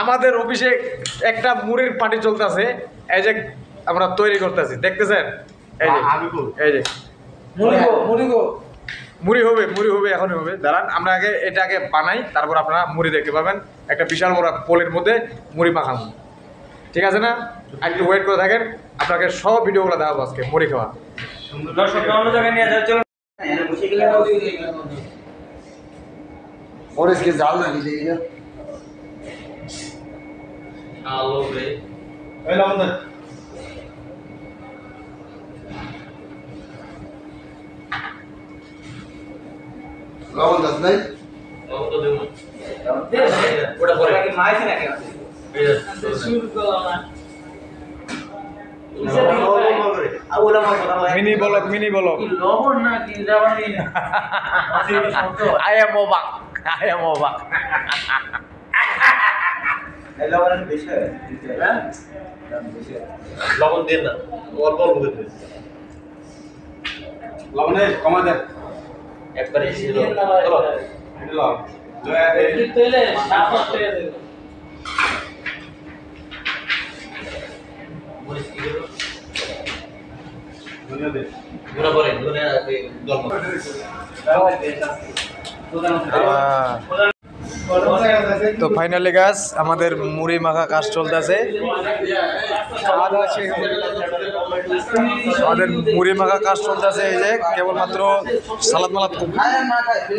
আমাদের অফিসে একটা মুড়ির পার্টি চলতেছে, এই যে আমরা তৈরি করতেছি, দেখতেছেন? এই যে এই যে মুড়ি হবে, এখনই হবে। দাঁড়ান, আমরা আগে এটাকে বানাই, তারপর আপনারা মুড়ি দেখতে পাবেন। একটা বিশাল বড় পোলের মধ্যে মুড়ি মাখানো, ঠিক আছে না? একটু ওয়েট করে থাকেন, আপনাকে সব ভিডিওগুলো দেখাবো আজকে মুড়ি খাওয়া। और इसके जाल ना लीजिएगा लवण दस नहीं মিনি ব্লগ I am অবাক। লবণ দেন না, অল্প অল্প করে দেন। लवण कमा दे একবারে ছিল दुनिया दे গুঁড়া করে ধনে গল্প তো ফাইনালি গাছ আমাদের মুড়ি মাখা কাজ চলতেছে। আমাদের মুড়ি মাখা কাজ চলতেছে, এই যে কেবলমাত্র সালাদ মালাদ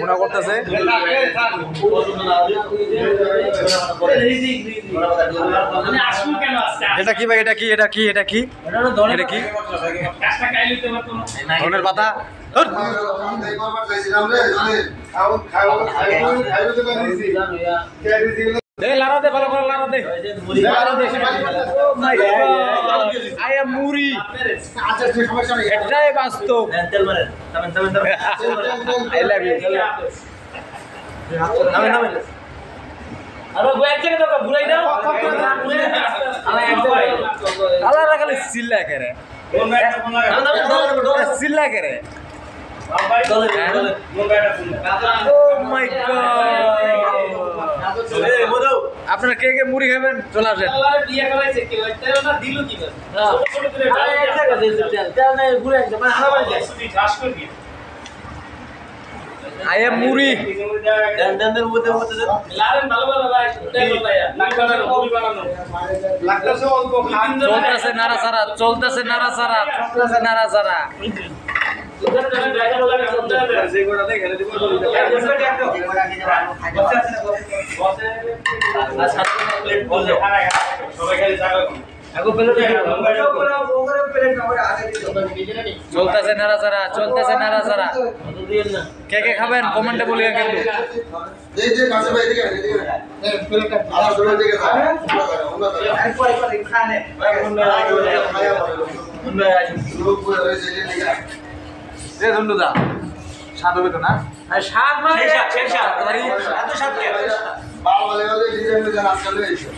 গুণা করতেছে। এটা কি ভাই? এটা কি ধনের পাতা? মুড়ি এটাই বাস্তব। চিল্লা করে আপনারা কে কে মুড়ি খাবেন চলে আসেন। আয়া মুড়ি চলতেছে নাড়াচাড়া। চলতেছে নাড়াচাড়া। কে কে খাবেন কমেন্টে বলিয়ে কিন্তু। স্বাদ হবে তো না? স্বাদ মানে এত স্বাদ কে? बाल वाले डिजाइन में जरा चले ऐसे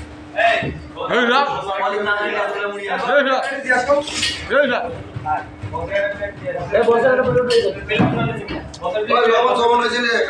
এই